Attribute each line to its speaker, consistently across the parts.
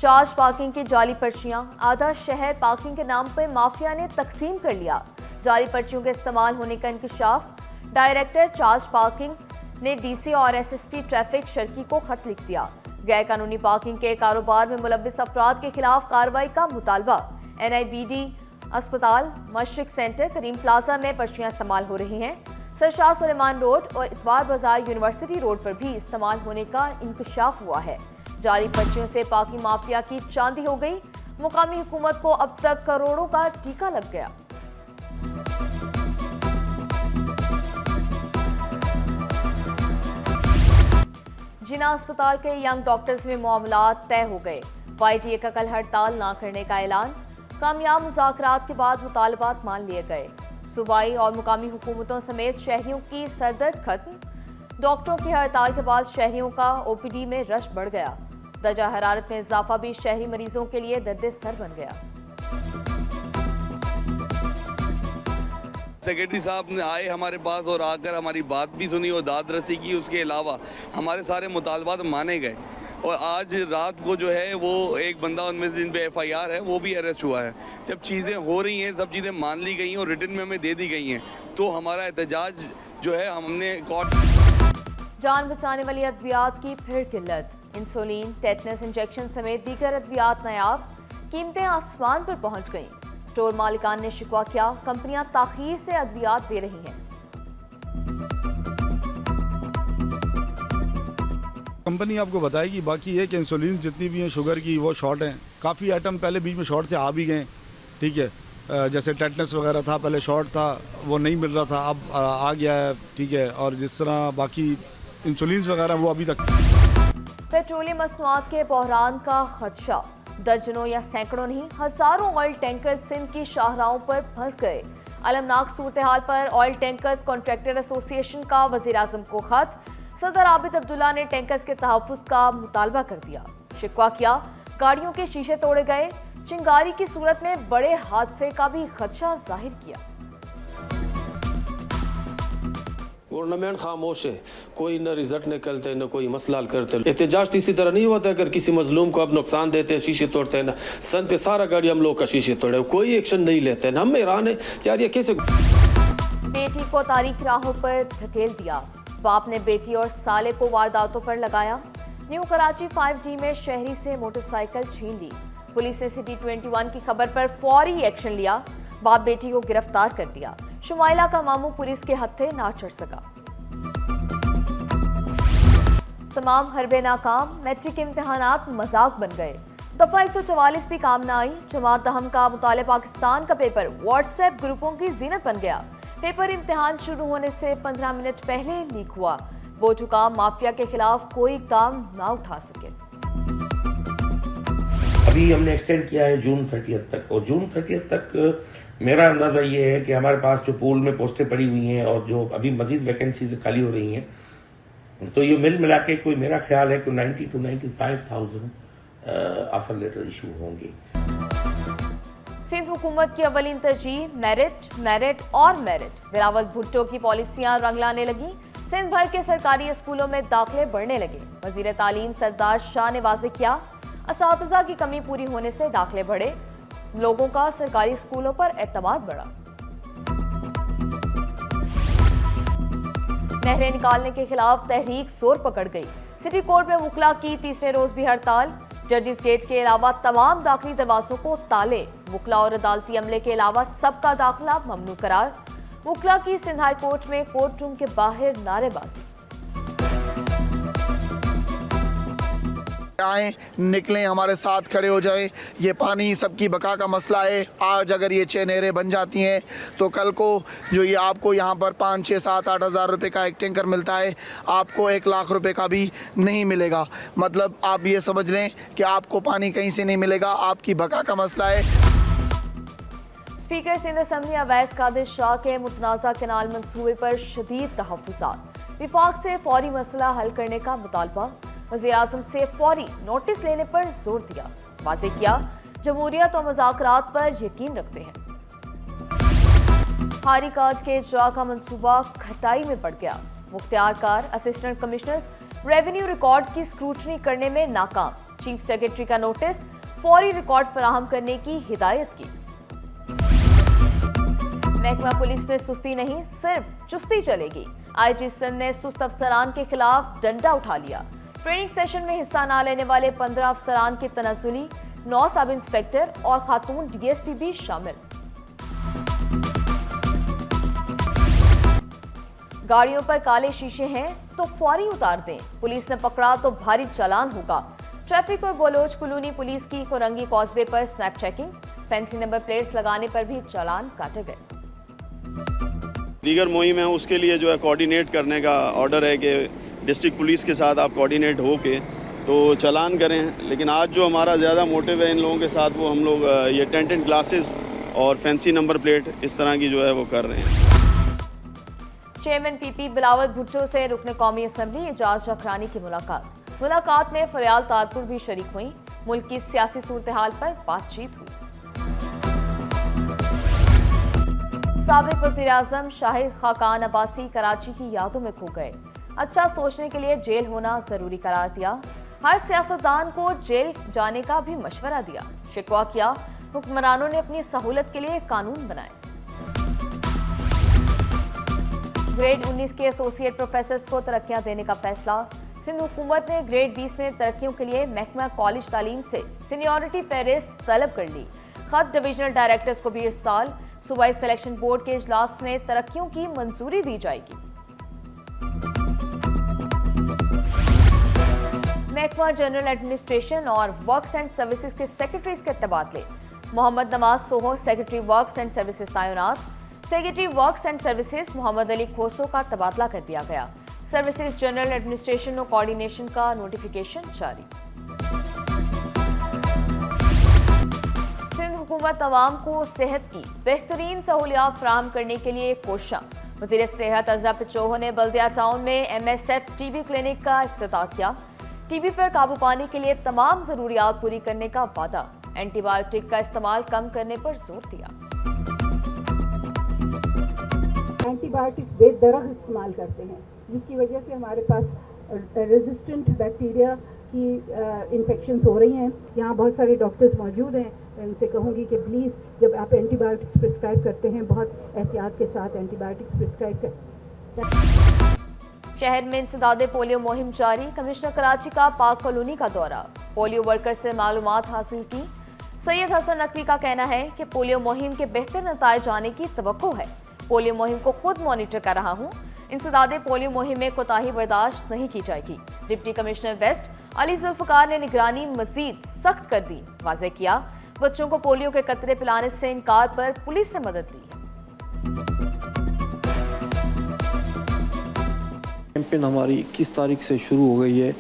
Speaker 1: Charge parking की जाली पर्चियां, आधा शहर पार्किंग के नाम पर माफिया ने तकसीम कर लिया। जाली पर्चियों के इस्तेमाल होने का इंकशाफ। डायरेक्टर चार्ज पार्किंग ने डीसी और एसएसपी ट्रैफिक शर्की को खत लिख दिया। गैर कानूनी पार्किंग के कारोबार में मुलव्विस अफराद के खिलाफ कार्रवाई का मुतालबा। NIBD अस्पताल, मशरिक सेंटर, करीम प्लाजा में पर्चियां इस्तेमाल हो रही हैं। सरशाह सुलेमान रोड और इतवार बाजार यूनिवर्सिटी रोड पर भी इस्तेमाल होने का इंकशाफ हुआ है। जाली पर्चियों से पार्किंग माफिया की चांदी हो गई। मुकामी हुकूमत को अब तक करोड़ों का टीका लग गया। जिना अस्पताल के यंग डॉक्टर्स में मामलात तय हो गए। YTA का कल हड़ताल ना करने का ऐलान। कामयाब मुज़ाकरात के बाद मुतालबात मान लिए गए। सूबाई और मुकामी हुकूमतों समेत शहरियों की सरदर्द खत्म। डॉक्टरों की हड़ताल के बाद शहरियों का OPD में रश बढ़ गया। दर्जा हरारत में इजाफा भी शहरी मरीजों के लिए दर्द सर बन गया।
Speaker 2: सेक्रेटरी साहब ने आए हमारे पास और आकर हमारी बात भी सुनी और दाद रसी की। उसके अलावा हमारे सारे मुतालबात माने गए और आज रात को जो है वो एक बंदा उनमें जिन पे FIR है वो भी अरेस्ट हुआ है। जब चीज़ें हो रही हैं, सब चीज़ें मान ली गई हैं और रिटर्न में हमें दे दी गई हैं, तो हमारा एहतजाज जो है हमने कोर्ट।
Speaker 1: जान बचाने वाली अद्वियात की फिर किल्लत। इंसुलिन, टेटनस इंजेक्शन समेत दीगर अद्वियात नायाब। कीमतें आसमान पर पहुंच गईं। स्टोर मालिकान ने शिकवा किया, कंपनियां ताखीर से अद्वियात दे रही हैं।
Speaker 3: कंपनी आपको बताएगी। बाकी है कि इंसुलिन जितनी भी हैं शुगर की वो शॉर्ट हैं। काफ़ी आइटम पहले बीच में शॉर्ट थे, आ भी गए। ठीक है, जैसे टेटनस वगैरह था, पहले शॉर्ट था, वो नहीं मिल रहा था, अब आ गया है। ठीक है, और जिस तरह बाकी इंसुलिन वगैरह वो अभी तक।
Speaker 1: पेट्रोलियम मसनूआत के बहरान का खदशा। दर्जनों या सैकड़ों नहीं, हजारों ऑयल टैंकर सिंध की शाहराहों पर फंस गए। अलमनाक सूरत हाल पर ऑयल टैंकर्स कॉन्ट्रैक्टर एसोसिएशन का वजीर आजम को खत। सदर आबिद अब्दुल्ला ने टैंकर्स के तहफ्फुज़ का मुतालबा कर दिया। शिकवा किया, गाड़ियों के शीशे तोड़े गए। चिंगारी की सूरत में बड़े हादसे का भी खदशा जाहिर किया।
Speaker 4: गवर्नमेंट खामोश है, कोई न रिजल्ट निकलते न कोई मसला हल करते। एहतजाज इसी तरह नहीं होता अगर किसी मजलूम को अब नुकसान देते हैं, शीशे तोड़ते हैं ना। सन पे सारा गाड़ी हम लोग का शीशे तोड़े, कोई एक्शन नहीं लेते हैं। हम हैरान है यार, ये कैसे।
Speaker 1: बेटी को तारीख राहों पर धकेल दिया। बाप ने बेटी और साले को वारदातों पर लगाया। न्यू कराची 5D में शहरी से मोटरसाइकिल छीन ली। पुलिस ने सिटी 21 की खबर पर फौरी एक्शन लिया। बाप बेटी को गिरफ्तार कर लिया। शुमाइला का मामू पुलिस के हत्थे ना चढ़ सका। तमाम हरबे नाकाम। मैट्रिक इम्तिहानात मजाक बन गए। दफा 144 भी काम न आई। जमात दहम का मुताले पाकिस्तान का पेपर व्हाट्सएप ग्रुपों की जीनत बन गया। पेपर इम्तिहान शुरू होने से 15 मिनट पहले लीक हुआ। बोर्ड हुकाम माफिया के खिलाफ कोई इक़दाम ना उठा सके।
Speaker 5: अभी हमने एक्सटेंड किया है जून 30 तक, और जून 30 तक मेरा अंदाज़ा ये है कि हमारे पास जो पूल में पोस्टें पड़ी हुई हैं और जो अभी मजीद वैकेंसीज खाली हो रही हैं, तो ये मिला के कोई मेरा ख्याल है कि 90 to 95,000 ऑफर लेटर इशू होंगे।
Speaker 1: सिंध हुकूमत की अवलीन तरजीह मेरिट और मेरिट। बिलावल भुट्टो की पॉलिसियां रंग लाने लगी। सिंध भर के सरकारी स्कूलों में दाखिले बढ़ने लगे। वजीर तालीम सरदार शाह ने वाज़ेह किया, असातिज़ा की कमी पूरी होने से दाखिले बढ़े। लोगों का सरकारी स्कूलों पर एतमाद बढ़ा। नहरें निकालने के खिलाफ तहरीक जोर पकड़ गई। सिटी कोर्ट में वकला की तीसरे रोज भी हड़ताल। जजेस गेट के अलावा तमाम दाखिली दरवाजों को ताले। वकला और अदालती अमले के अलावा सबका दाखिला ममनू करार। वकला की सिंध हाई कोर्ट में कोर्ट रूम के बाहर नारेबाजी।
Speaker 6: आए, निकलें, हमारे साथ खड़े हो जाएं। ये पानी सबकी बका का मसला है। आज अगर ये 6 नहरें बन जाती हैं तो कल को जो ये आपको यहाँ पर 5, 6, 7, 8 हज़ार रुपये का एक टैंकर मिलता है, आपको 1 लाख रुपए का भी नहीं मिलेगा। मतलब आप ये समझ लें कि आपको पानी कहीं से नहीं मिलेगा, आपकी बका का मसला है।
Speaker 1: स्पीकर सिंध असम्बली अवैस कादिर शाह के मुतनाज़ा कैनाल मंसूबे पर शदीद तहफ़्फ़ुज़ात। विफाक से फौरी मसला हल करने का मुतालबा। वज़ीर आज़म से फौरी नोटिस लेने पर जोर दिया। वाज़ेह किया, जमहूरियत और मुज़ाकरात पर यकीन रखते हैं। हारी कार्ड के इजरा का मंसूबा खटाई में पड़ गया। मुख्तियार कार असिस्टेंट कमिश्नर्स रेवेन्यू रिकॉर्ड की स्क्रूटनी करने में नाकाम। चीफ सेक्रेटरी का नोटिस, फौरी रिकॉर्ड फराहम करने की हिदायत की। महकमा पुलिस में सुस्ती नहीं, सिर्फ चुस्ती चलेगी। आईजी सिंध ने सुस्त अफसरान के खिलाफ डंडा उठा लिया। ट्रेनिंग सेशन में हिस्सा न लेने वाले 15 अफसरान की तनज़्ज़ुली, 9 सब इंस्पेक्टर और खातून डीएसपी भी शामिल। गाड़ियों पर काले शीशे हैं तो फौरी उतार दें, पुलिस ने पकड़ा तो भारी चालान होगा। ट्रैफिक और बलोच कॉलोनी पुलिस की कोरंगी कॉजवे पर snap checking, fancy number plates लगाने पर भी चालान काटे गए।
Speaker 7: दीगर मुहिम है उसके लिए जो है कोऑर्डिनेट करने का ऑर्डर है कि डिस्ट्रिक्ट पुलिस के साथ आप कोऑर्डिनेट हो के तो चालान करें। लेकिन आज जो हमारा ज़्यादा मोटिव है इन लोगों के साथ, वो हम लोग ये टेंटेड ग्लासेस और फैंसी नंबर प्लेट इस तरह की जो है वो कर रहे हैं।
Speaker 1: चेयरमैन पीपी बिलावल भुट्टो से रुकन कौमी असम्बली एजाज रखरानी की मुलाकात में फरियाल तारपुर भी शरीक हुई। मुल्क की सियासी सूरत हाल पर बातचीत हुई। साबिक वज़ीर आज़म शाहिद खाकान अब्बासी कराची की यादों में खो गए। अच्छा सोचने के लिए जेल होना जरूरी करार दिया। हर सियासतदान को जेल जाने का भी मशवरा दिया। शिकवा किया, हुक्मरानों ने अपनी सहूलत के लिए कानून बनाए। ग्रेड 19 के एसोसिएट प्रोफेसर्स को तरक्कियां देने का फैसला। सिंध हुकूमत ने ग्रेड 20 में तरक्कियों के लिए महकमा कॉलेज तालीम से सीनियरिटी फहरिस्त तलब कर ली। खत डिविजनल डायरेक्टर्स को भी इस साल सूबाई सिलेक्शन बोर्ड के इजलास में तरक्कियों की मंजूरी दी जाएगी। महकमा जनरल एडमिनिस्ट्रेशन और वर्क्स एंड सर्विसेज के सेक्रेटरीज के तबादले। Mohammad Nawaz Soho secretary works and services तैनात। Secretary works and services Mohammad Ali Khoso का तबादला कर दिया गया। सर्विसेज जनरल एडमिनिस्ट्रेशन और कोऑर्डिनेशन का नोटिफिकेशन जारी। सिंध हुकूमत अवाम को सेहत की बेहतरीन सहूलियात फराहम करने के लिए कोशिश। वज़ीर सेहत अजरा पिचोहो ने बल्दिया टाउन में MSF टीबी क्लिनिक का इफ्तिताह किया। टीबी पर काबू पाने के लिए तमाम जरूरियात पूरी करने का वादा। एंटीबायोटिक का इस्तेमाल कम करने पर जोर दिया।
Speaker 8: एंटीबायोटिक्स बेदरग इस्तेमाल करते हैं, जिसकी वजह से हमारे पास रेजिस्टेंट बैक्टीरिया की इन्फेक्शंस हो रही हैं। यहाँ बहुत सारे डॉक्टर्स मौजूद हैं, मैं उनसे कहूँगी कि प्लीज़ जब आप एंटीबायोटिक्स प्रिस्क्राइब करते हैं बहुत एहतियात के साथ एंटीबायोटिक्स प्रिस्क्राइब करें।
Speaker 1: शहर में इंसदादे पोलियो मुहिम जारी। कमिश्नर कराची का पाक कॉलोनी का दौरा, पोलियो वर्कर से मालूमात हासिल की। सैयद हसन नकवी का कहना है कि पोलियो मुहिम के बेहतर नताइज आने की तवक्को है। पोलियो मुहिम को खुद मॉनिटर कर रहा हूँ। इंसदादे पोलियो मुहिम में कोताही बर्दाश्त नहीं की जाएगी। Deputy commissioner west Ali Zulfikar ने निगरानी मजीद सख्त कर दी। वाज़ेह किया, बच्चों को पोलियो के कतरे पिलाने से इनकार पर पुलिस से मदद ली।
Speaker 9: कैंपेन हमारी 21 तारीख से शुरू हो गई है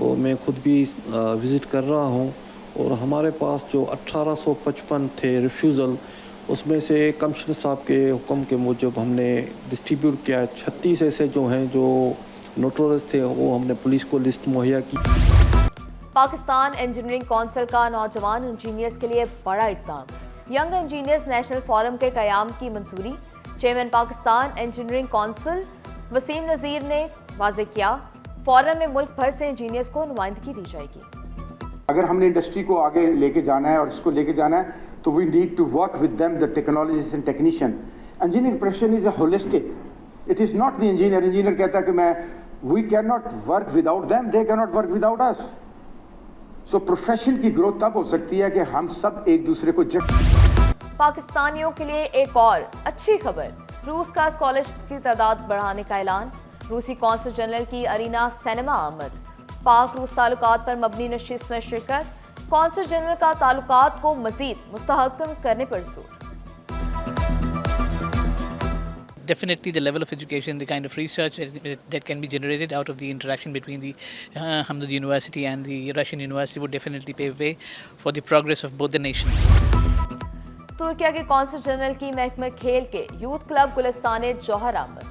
Speaker 9: और मैं खुद भी विज़िट कर रहा हूं। और हमारे पास जो 1855 थे रिफ्यूज़ल, उसमें से कमिश्नर साहब के हुक्म के मुजब हमने डिस्ट्रीब्यूट किया। 36 ऐसे जो हैं जो नोटोरियस थे, वो हमने पुलिस को लिस्ट मुहैया की।
Speaker 1: पाकिस्तान इंजीनियरिंग काउंसिल का नौजवान इंजीनियर्स के लिए बड़ा इक़दाम। यंग इंजीनियर्स नेशनल फोरम के क़याम की मंजूरी। Chairman Pakistan engineering council Waseem Nazir ने वाज़ेह किया, फोरम में मुल्क भर से इंजीनियर्स को नुमाइंदगी दी जाएगी।
Speaker 10: अगर हमने इंडस्ट्री को आगे लेके जाना है और इसको लेके जाना है तो we need to work with them, the technologist and technician. Engineering profession is a holistic, it is not the engineer कहता है कि मैं we can not work without them, they can not work without us. So profession की growth तब हो सकती है कि हम सब एक दूसरे को
Speaker 1: पाकिस्तानियों के लिए एक और अच्छी खबर। रूस का स्कॉलरशिप्स की तादाद बढ़ाने का ऐलान। रूसी कौंसल जनरल की अरीना सिनेमा आमद। पाक रूस ताल्लुकात पर मबनी नशिस्त में शिरकत। कौंसल जनरल का ताल्लुकात को मजीद मुस्तहकम करने पर जोर।
Speaker 11: Definitely the level of education, the kind of research that can be generated out of the interaction between the Hamdard University and the Russian University would definitely pave way for the progress of both the nations.
Speaker 1: Türkiye के consul general की महकमा खेल के youth club Gulistan जौहर आमद।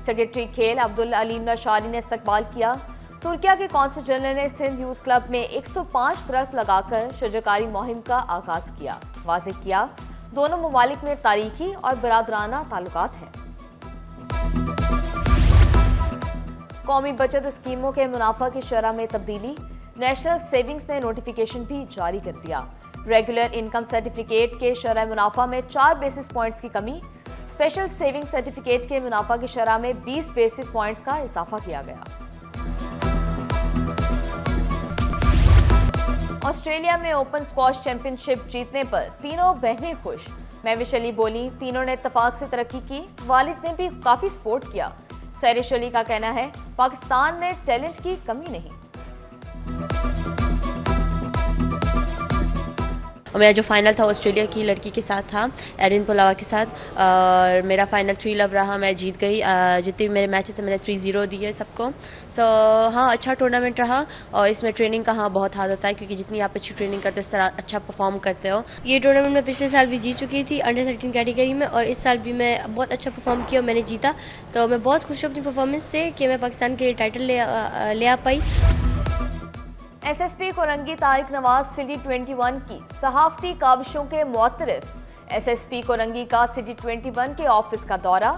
Speaker 1: Secretary खेल अब्दुल अलीम नशारी ने इस्तकबाल किया। तुर्किया के कौंसल जनरल ने सिंध यूथ क्लब में 105 दरख्त लगाकर शजरकारी मुहिम का आगाज किया। वाज़ेह किया, दोनों ममालिक में तारीखी और बरादराना ताल्लुकात हैं। कौमी बचत स्कीमों के मुनाफा की शरह में तब्दीली। नेशनल सेविंग्स ने नोटिफिकेशन भी जारी कर दिया। रेगुलर इनकम सर्टिफिकेट के शरह मुनाफा में 4 बेसिस पॉइंट्स की कमी, स्पेशल सेविंग सर्टिफिकेट के मुनाफा की शरह में 20 बेसिस पॉइंट्स का इजाफा किया गया। ऑस्ट्रेलिया में ओपन स्क्वॉश चैंपियनशिप जीतने पर तीनों बहनें खुश। महविश अली बोली, तीनों ने इत्तेफाक से तरक्की की, वालिद ने भी काफी सपोर्ट किया। सैरिश अली का कहना है, पाकिस्तान में टैलेंट की कमी नहीं।
Speaker 12: और मेरा जो फाइनल था ऑस्ट्रेलिया की लड़की के साथ था, एरिन पोलावा के साथ, और मेरा फाइनल 3 लव रहा, मैं जीत गई। जितने भी मेरे मैचेस थे मैंने 3-0 दिए सबको। सो हाँ, अच्छा टूर्नामेंट रहा। और इसमें ट्रेनिंग का हाँ बहुत हाथ होता है, क्योंकि जितनी आप अच्छी ट्रेनिंग करते हो उस तरह अच्छा परफॉर्म करते हो। ये टूर्नामेंट मैं पिछले साल भी जीत चुकी थी अंडर 13 कैटेगरी में, और इस साल भी मैं बहुत अच्छा परफॉर्म किया और मैंने जीता। तो मैं बहुत खुश हूँ अपनी परफॉर्मेंस से कि मैं पाकिस्तान के लिए टाइटल ले आ पाई।
Speaker 1: एसएसपी कोरंगी तारिक नवाज सिटी 21 की सहाफती काविशों के मुअत्तरिफ। एसएसपी कोरंगी का सिटी 21 के ऑफिस का दौरा,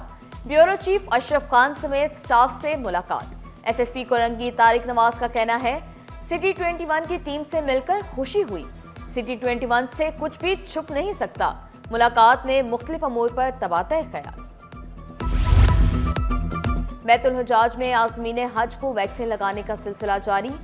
Speaker 1: ब्यूरो चीफ अशरफ खान समेत स्टाफ से मुलाकात। एसएसपी कोरंगी तारिक नवाज का कहना है, सिटी 21 की टीम से मिलकर खुशी हुई। सिटी 21 से कुछ भी छुप नहीं सकता। मुलाकात में मुख्तलिफ अमूर पर तबादला ख्याल। बैतुल हुजाज में आज़मीन हज को वैक्सीन लगाने का सिलसिला जारी।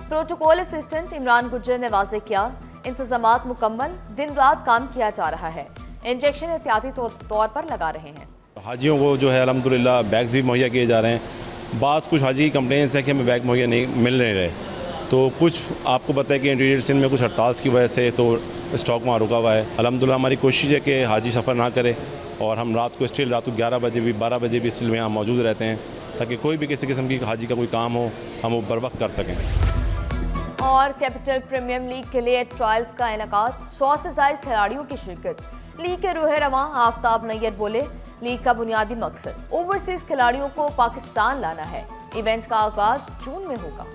Speaker 1: प्रोटोकॉल असिस्टेंट इमरान गुज्जर ने वाज़ेह किया, इंतजामात मुकम्मल, दिन रात काम किया जा रहा है। इंजेक्शन एहतियाती तौर पर लगा रहे हैं।
Speaker 13: हाजियों को जो है अल्हम्दुलिल्लाह बैग्स भी मुहैया किए जा रहे हैं। बाज़ कुछ हाजी की कंप्लेंट्स हैं कि हमें बैग मुहैया नहीं मिल नहीं रहे। तो कुछ आपको पता है कि इंटीरियर सिंध में कुछ हड़ताल की वजह से तो स्टॉक वहाँ रुका हुआ है। अल्हम्दुलिल्लाह हमारी कोशिश है कि हाजी सफ़र ना करे, और हम रात को 11 बजे भी 12 बजे भी स्टिल में यहाँ मौजूद रहते हैं, ताकि कोई भी किसी किस्म की हाजी का कोई काम हो हम वो बर वक्त कर सकें।
Speaker 1: और कैपिटल प्रीमियम लीग के लिए ट्रायल्स का इनेकाद, 100 से ज़ायद खिलाड़ियों की शिरकत। लीग के रूह रवां आफ्ताब नैयर बोले, लीग का बुनियादी मकसद ओवरसीज खिलाड़ियों को पाकिस्तान लाना है। इवेंट का आगाज जून में होगा।